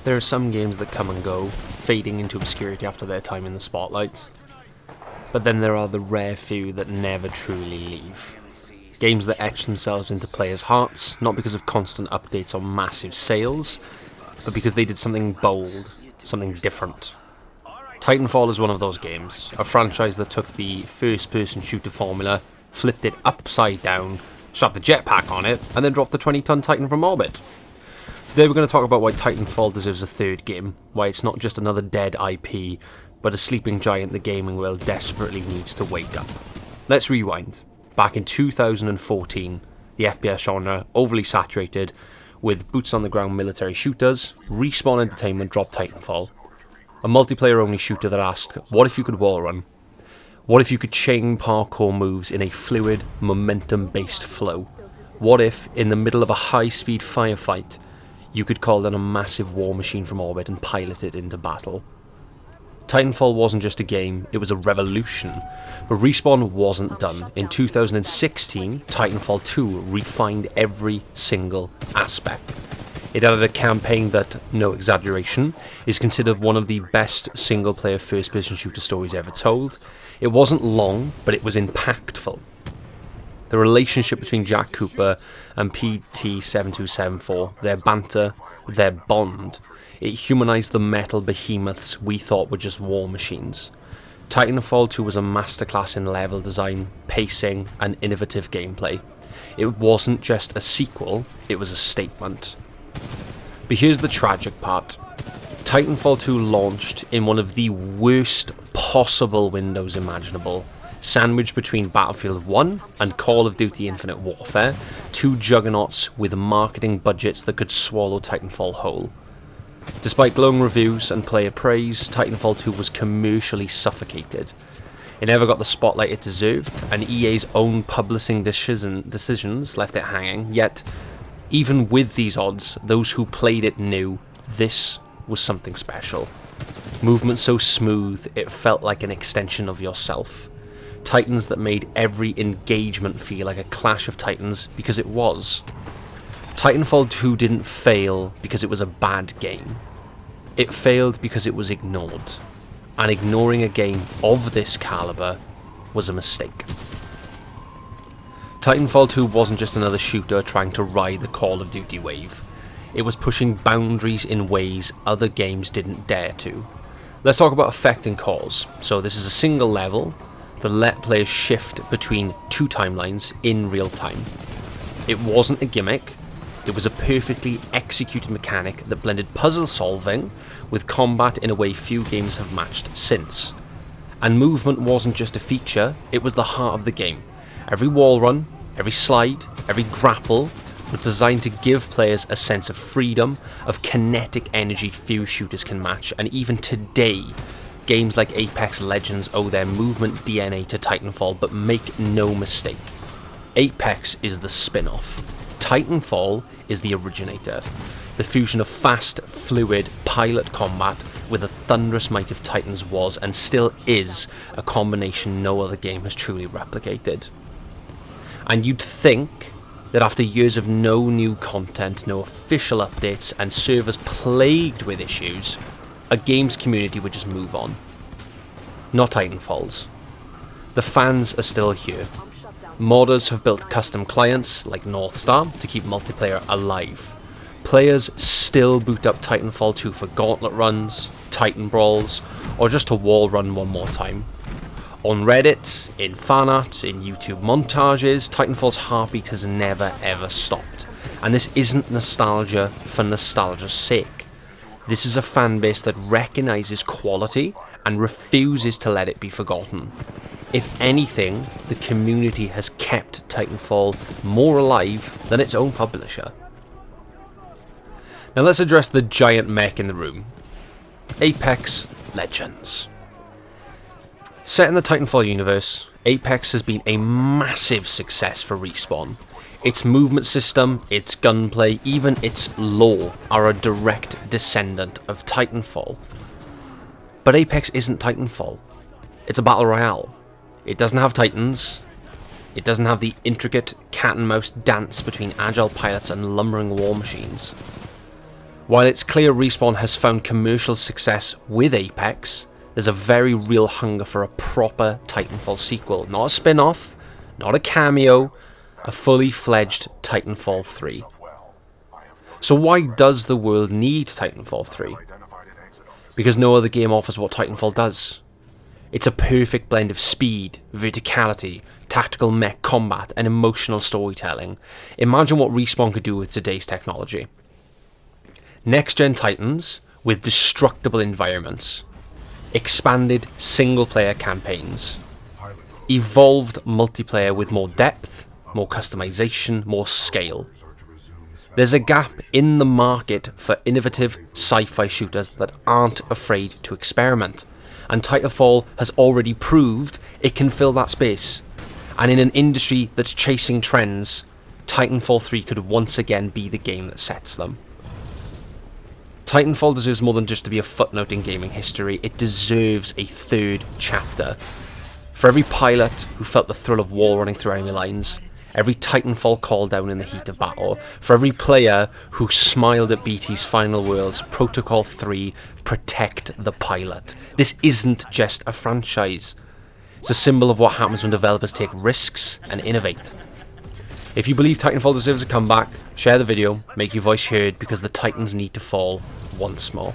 There are some games that come and go, fading into obscurity after their time in the spotlight. But then there are the rare few that never truly leave. Games that etch themselves into players' hearts, not because of constant updates or massive sales, but because they did something bold, something different. Titanfall is one of those games, a franchise that took the first-person shooter formula, flipped it upside down, strapped the jetpack on it, and then dropped the 20-ton Titan from orbit. Today we're going to talk about why Titanfall deserves a third game, why it's not just another dead IP, but a sleeping giant the gaming world desperately needs to wake up. Let's rewind. Back in 2014, the FPS genre, overly saturated, with boots-on-the-ground military shooters, Respawn Entertainment dropped Titanfall. A multiplayer-only shooter that asked, what if you could wall run? What if you could chain parkour moves in a fluid, momentum-based flow? What if, in the middle of a high-speed firefight, you could call down a massive war machine from orbit and pilot it into battle? Titanfall wasn't just a game, it was a revolution. But Respawn wasn't done. In 2016, Titanfall 2 refined every single aspect. It added a campaign that, no exaggeration, is considered one of the best single-player first-person shooter stories ever told. It wasn't long, but it was impactful. The relationship between Jack Cooper and PT-7274, their banter, their bond, it humanized the metal behemoths we thought were just war machines. Titanfall 2 was a masterclass in level design, pacing, and innovative gameplay. It wasn't just a sequel, it was a statement. But here's the tragic part. Titanfall 2 launched in one of the worst possible windows imaginable, sandwiched between Battlefield 1 and Call of Duty Infinite Warfare, two juggernauts with marketing budgets that could swallow Titanfall whole. Despite glowing reviews and player praise, Titanfall 2 was commercially suffocated. It never got the spotlight it deserved, and EA's own publishing decisions left it hanging, yet, even with these odds, those who played it knew this was something special. Movement so smooth, it felt like an extension of yourself. Titans that made every engagement feel like a clash of titans, because it was. Titanfall 2 didn't fail because it was a bad game. It failed because it was ignored. And ignoring a game of this caliber was a mistake. Titanfall 2 wasn't just another shooter trying to ride the Call of Duty wave. It was pushing boundaries in ways other games didn't dare to. Let's talk about effect and cause. So this is a single level that let players shift between two timelines in real time. It wasn't a gimmick. It was a perfectly executed mechanic that blended puzzle solving with combat in a way few games have matched since. And movement wasn't just a feature, it was the heart of the game. Every wall run, every slide, every grapple was designed to give players a sense of freedom, of kinetic energy few shooters can match, and even today, games like Apex Legends owe their movement DNA to Titanfall, but make no mistake, Apex is the spin-off. Titanfall is the originator, the fusion of fast, fluid pilot combat with the thunderous might of Titans was, and still is, a combination no other game has truly replicated. And you'd think that after years of no new content, no official updates, and servers plagued with issues, a games community would just move on. Not Titanfall's. The fans are still here. Modders have built custom clients, like Northstar, to keep multiplayer alive. Players still boot up Titanfall 2 for gauntlet runs, Titan brawls, or just to wall run one more time. On Reddit, in fanart, in YouTube montages, Titanfall's heartbeat has never ever stopped. And this isn't nostalgia for nostalgia's sake. This is a fanbase that recognises quality and refuses to let it be forgotten. If anything, the community has kept Titanfall more alive than its own publisher. Now let's address the giant mech in the room. Apex Legends. Set in the Titanfall universe, Apex has been a massive success for Respawn. Its movement system, its gunplay, even its lore are a direct descendant of Titanfall. But Apex isn't Titanfall. It's a battle royale. It doesn't have titans. It doesn't have the intricate cat and mouse dance between agile pilots and lumbering war machines. While it's clear Respawn has found commercial success with Apex, there's a very real hunger for a proper Titanfall sequel. Not a spin-off, not a cameo, a fully fledged Titanfall 3. So why does the world need Titanfall 3? Because no other game offers what Titanfall does. It's a perfect blend of speed, verticality, tactical mech combat, and emotional storytelling. Imagine what Respawn could do with today's technology. Next-gen Titans with destructible environments, expanded single-player campaigns, evolved multiplayer with more depth, more customization, more scale. There's a gap in the market for innovative sci-fi shooters that aren't afraid to experiment, and Titanfall has already proved it can fill that space. And in an industry that's chasing trends, Titanfall 3 could once again be the game that sets them. Titanfall deserves more than just to be a footnote in gaming history, it deserves a third chapter. For every pilot who felt the thrill of wall running through enemy lines, every Titanfall call down in the heat of battle, for every player who smiled at BT's final words, Protocol 3, protect the pilot. This isn't just a franchise. It's a symbol of what happens when developers take risks and innovate. If you believe Titanfall deserves a comeback, share the video, make your voice heard, because the Titans need to fall once more.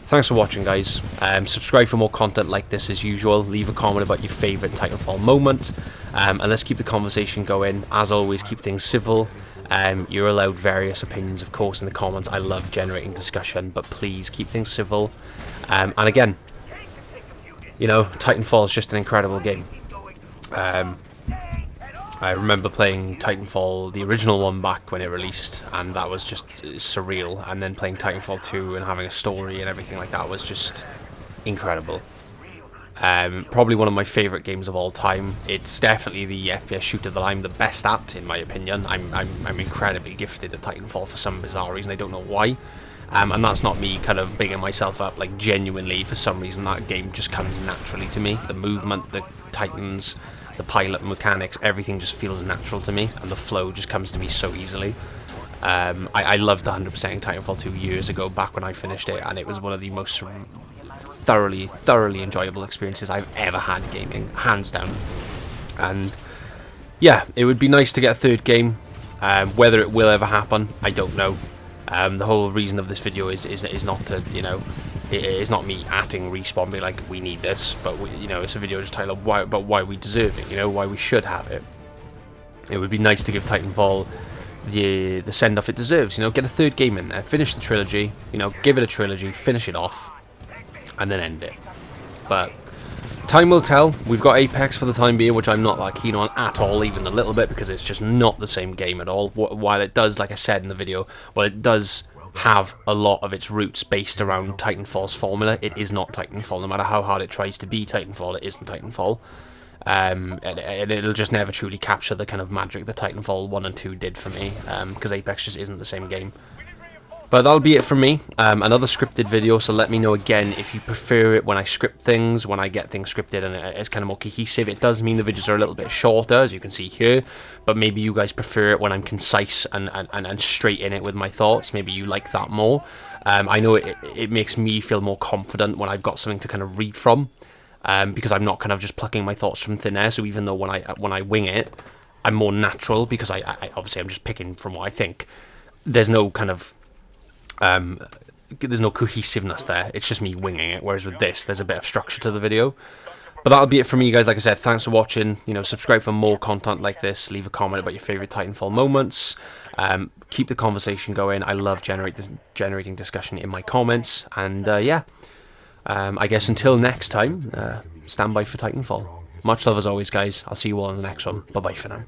Thanks for watching, guys. Subscribe for more content like this as usual. Leave a comment about your favourite Titanfall moment. And let's keep the conversation going. As always, keep things civil. You're allowed various opinions, of course, in the comments. I love generating discussion, but please keep things civil. And again, you know, Titanfall is just an incredible game. I remember playing Titanfall, the original one, back when it released, and that was just surreal. And then playing Titanfall 2 and having a story and everything like that was just incredible. Probably one of my favourite games of all time. It's definitely the FPS shooter that I'm the best at, in my opinion. I'm incredibly gifted at Titanfall for some bizarre reason. I don't know why. And that's not me kind of bigging myself up. Like, genuinely, for some reason, that game just comes naturally to me. The movement, the Titans, the pilot mechanics, everything just feels natural to me, and the flow just comes to me so easily. I loved 100%ing Titanfall 2 years ago, back when I finished it, and it was one of the most thoroughly enjoyable experiences I've ever had gaming, hands down. And yeah, it would be nice to get a third game. Whether it will ever happen, I don't know. The whole reason of this video is not to, you know, it's not me atting Respawn, being like, we need this, but you know, it's a video just titled about why we deserve it, you know, why we should have it. It would be nice to give Titanfall the send off it deserves, you know, get a third game in there, finish the trilogy, you know, give it a trilogy, finish it off, and then end it. But time will tell. We've got Apex for the time being, which I'm not that keen on at all, even a little bit, because it's just not the same game at all. While it does, like I said in the video, while it does have a lot of its roots based around Titanfall's formula, it is not Titanfall. No matter how hard it tries to be Titanfall, it isn't Titanfall. And it'll just never truly capture the kind of magic that Titanfall 1 and 2 did for me, because Apex just isn't the same game. But that'll be it from me. Another scripted video, so let me know again if you prefer it when I script things, when I get things scripted and it's kind of more cohesive. It does mean the videos are a little bit shorter, as you can see here, but maybe you guys prefer it when I'm concise and straight in it with my thoughts. Maybe you like that more. I know it makes me feel more confident when I've got something to kind of read from, because I'm not kind of just plucking my thoughts from thin air. So even though when I wing it, I'm more natural, because I obviously I'm just picking from what I think. There's no kind of there's no cohesiveness there. It's just me winging it, whereas with this there's a bit of structure to the video. But that'll be it from me, guys. Like I said, thanks for watching. You know, subscribe for more content like this. Leave a comment about your favorite Titanfall moments. Keep the conversation going. I love generating discussion in my comments. And yeah, I guess until next time, stand by for Titanfall. Much love as always, guys. I'll see you all in the next one. Bye bye for now.